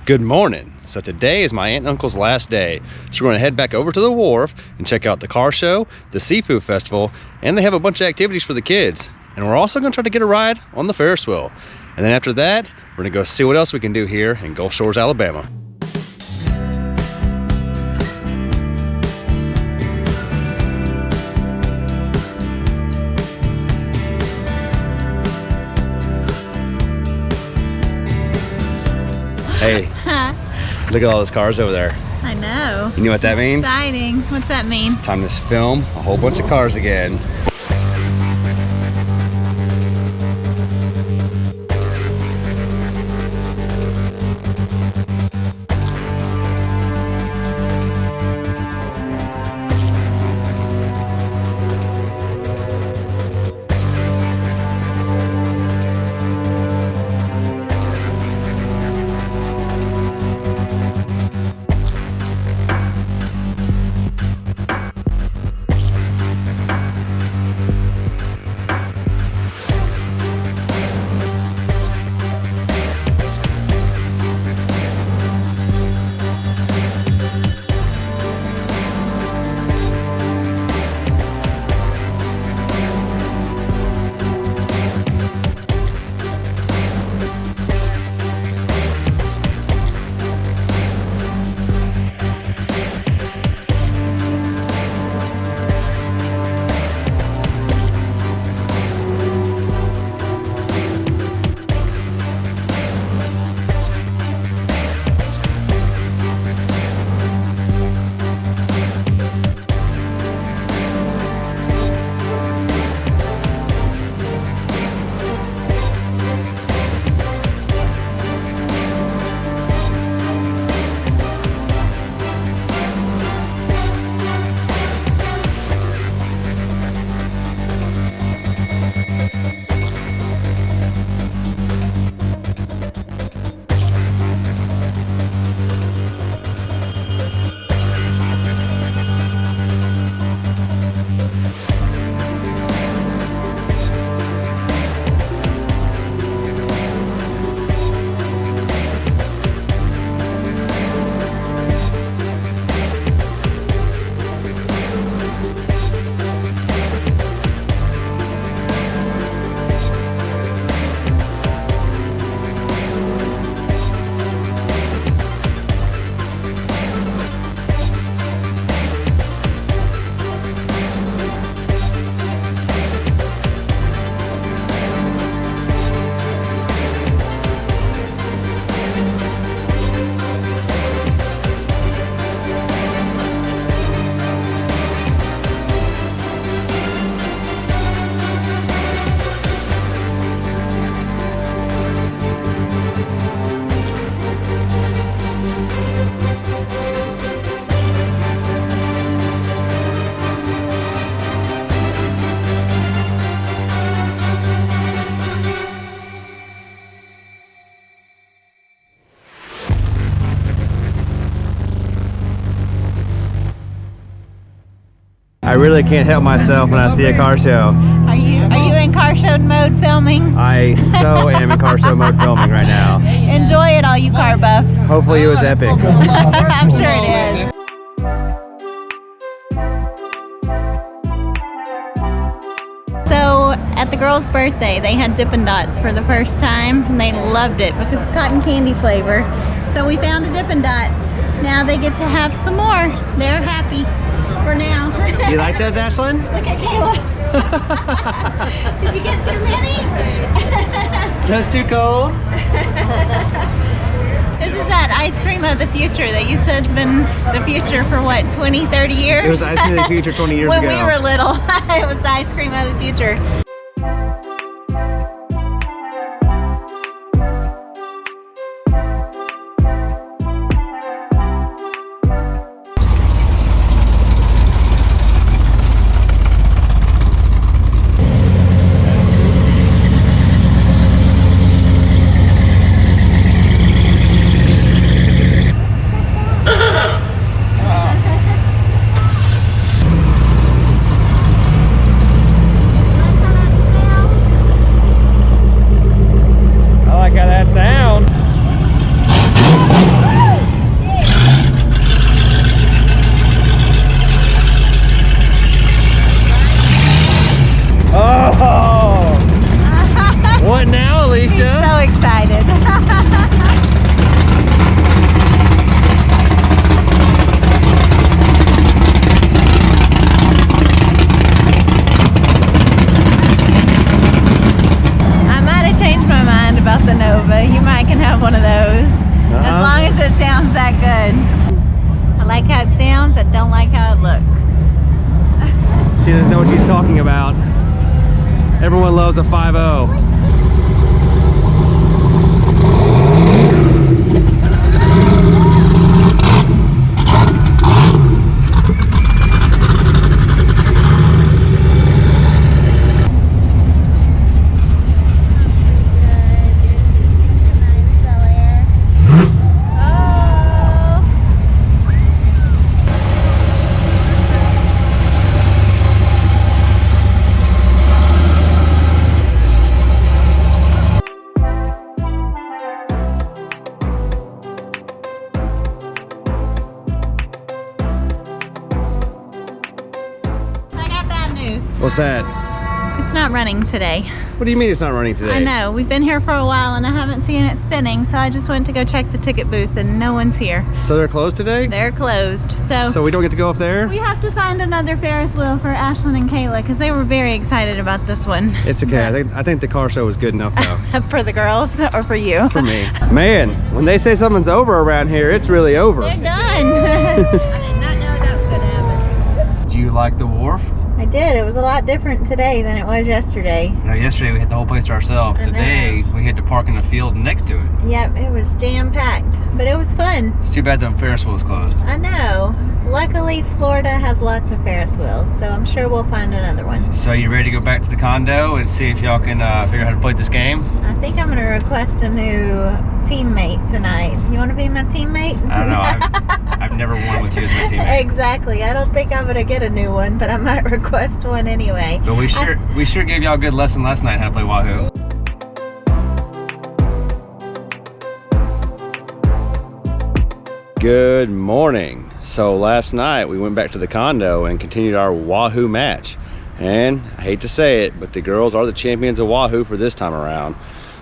Good morning. So today is my aunt and uncle's last day. So we're going to head back over to the Wharf and check out the car show, the seafood festival, and they have a bunch of activities for the kids. And we're also going to try to get a ride on the Ferris wheel. And then after that, we're going to go see what else we can do here in Gulf Shores, Alabama. Hey, look at all those cars over there. I know. You know what that means? Exciting. What's that mean? It's time to film a whole bunch of cars again. I really can't help myself when I see a car show. Are you in car show mode filming? I so am in car show mode filming right now. Enjoy it, all you car buffs. Hopefully it was epic. I'm sure it is. So at the girls' birthday, they had Dippin' Dots for the first time, and they loved it because it's cotton candy flavor. So we found a Dippin' Dots. Now they get to have some more. They're happy for now. You like those, Ashlyn? Look at Kayla. Did you get too many? Those too cold? This is that ice cream of the future that you said's been the future for what, 20, 30 years? It was ice cream of the future 20 years ago. When we were little, it was the ice cream of the future. Don't like how it looks. She doesn't know what she's talking about. Everyone loves a 5.0. What's that? It's not running today. What do you mean it's not running today? I know. We've been here for a while and I haven't seen it spinning, so I just went to go check the ticket booth and no one's here. So they're closed today? They're closed. So we don't get to go up there? We have to find another Ferris wheel for Ashlyn and Kayla because they were very excited about this one. It's okay. I think the car show was good enough though. For the girls or for you? For me. Man, when they say something's over around here, it's really over. They're done. I did not know that was gonna happen. Do you like the Wharf? I did. It was a lot different today than it was yesterday. You know, yesterday we had the whole place to ourselves. Today we had to park in the field next to it. Yep, it was jam-packed, but it was fun. It's too bad the Ferris wheel is closed. I know. Luckily, Florida has lots of Ferris wheels, so I'm sure we'll find another one. So you ready to go back to the condo and see if y'all can figure out how to play this game? I think I'm going to request a new teammate tonight. You want to be my teammate? I don't know. I've never won with you as my teammate. Exactly. I don't think I'm going to get a new one, but I might request one anyway. But we sure gave y'all a good lesson last night how to play Wahoo. Good morning. So last night we went back to the condo and continued our Wahoo match. And I hate to say it, but the girls are the champions of Wahoo for this time around.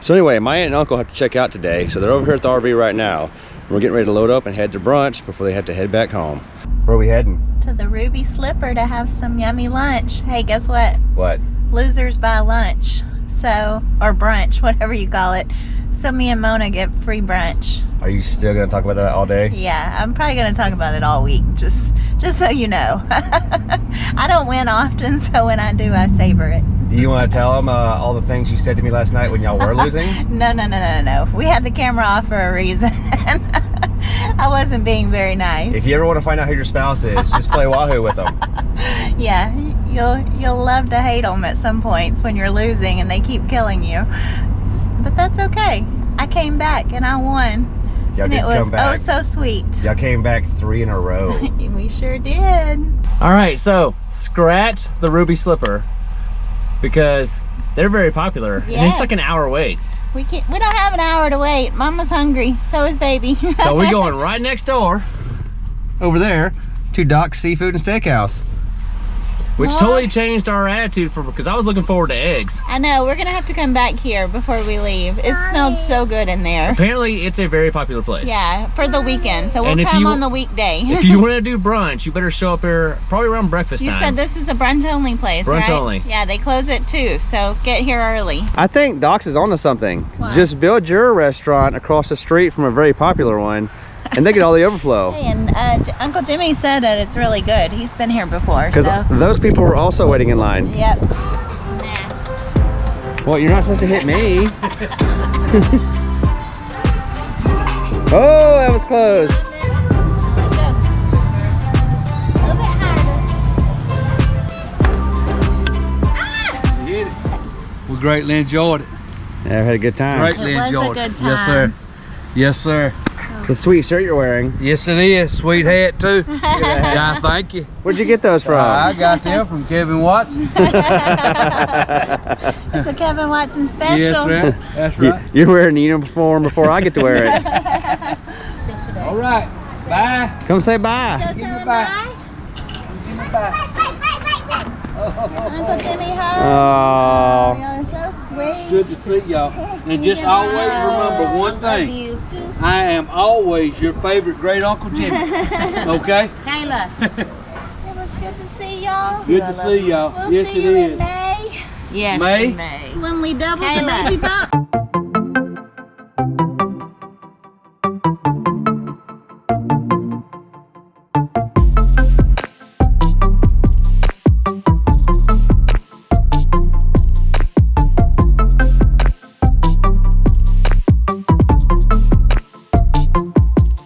So anyway, my aunt and uncle have to check out today. So they're over here at the RV right now. We're getting ready to load up and head to brunch before they have to head back home. Where are we heading? To the Ruby Slipper to have some yummy lunch. Hey, guess what? What? Losers buy lunch. So, or brunch, whatever you call it. So me and Mona get free brunch. Are you still going to talk about that all day? Yeah, I'm probably going to talk about it all week, just so you know. I don't win often, so when I do, I savor it. Do you want to tell them all the things you said to me last night when y'all were losing? No. We had the camera off for a reason. I wasn't being very nice. If you ever want to find out who your spouse is, just play Wahoo with them. Yeah, you'll love to hate them at some points when you're losing and they keep killing you. But that's okay. I came back and I won. And it was oh so sweet. Y'all came back 3 in a row. We sure did. All right, so scratch the Ruby Slipper because they're very popular. Yes. And it's like an hour wait. We don't have an hour to wait. Mama's hungry, so is baby. So we're going right next door over there to Doc's Seafood and Steakhouse. Which totally changed our attitude because I was looking forward to eggs. I know, we're gonna have to come back here before we leave. It smelled so good in there. Apparently it's a very popular place. Yeah, for the weekend, so we'll come on the weekday. If you want to do brunch, you better show up here probably around breakfast time. You said this is a brunch only place, brunch right? only. Yeah, they close at 2, so get here early. I think Doc's is onto something. What? Just build your restaurant across the street from a very popular one. And they get all the overflow. Hey, and Uncle Jimmy said that it's really good. He's been here before. Because those people were also waiting in line. Yep. Nah. Well, you're not supposed to hit me. Oh, that was close. A little bit harder. You did it. We greatly enjoyed it. Yeah, I've had a good time. Greatly It was a enjoyed good it. Yes, sir. time. Yes, sir. It's a sweet shirt you're wearing. Yes, it is. Sweet hat, too. Yeah, thank you. Where'd you get those from? I got them from Kevin Watson. It's a Kevin Watson special. Yes, sir. That's right. You're wearing the uniform before I get to wear it. All right. Bye. Come say bye. Go Give tell me him bye. bye. Give me bye. Uncle Jimmy hugs. Oh. Y'all are so sweet. Good to see y'all. And just always remember one thing. I am always your favorite great Uncle Jimmy. Okay? Kayla. It was good to see y'all. Good to see y'all. We'll Yes, see it you is. in May. Yes, May? in May. When we double the Kayla. baby bump.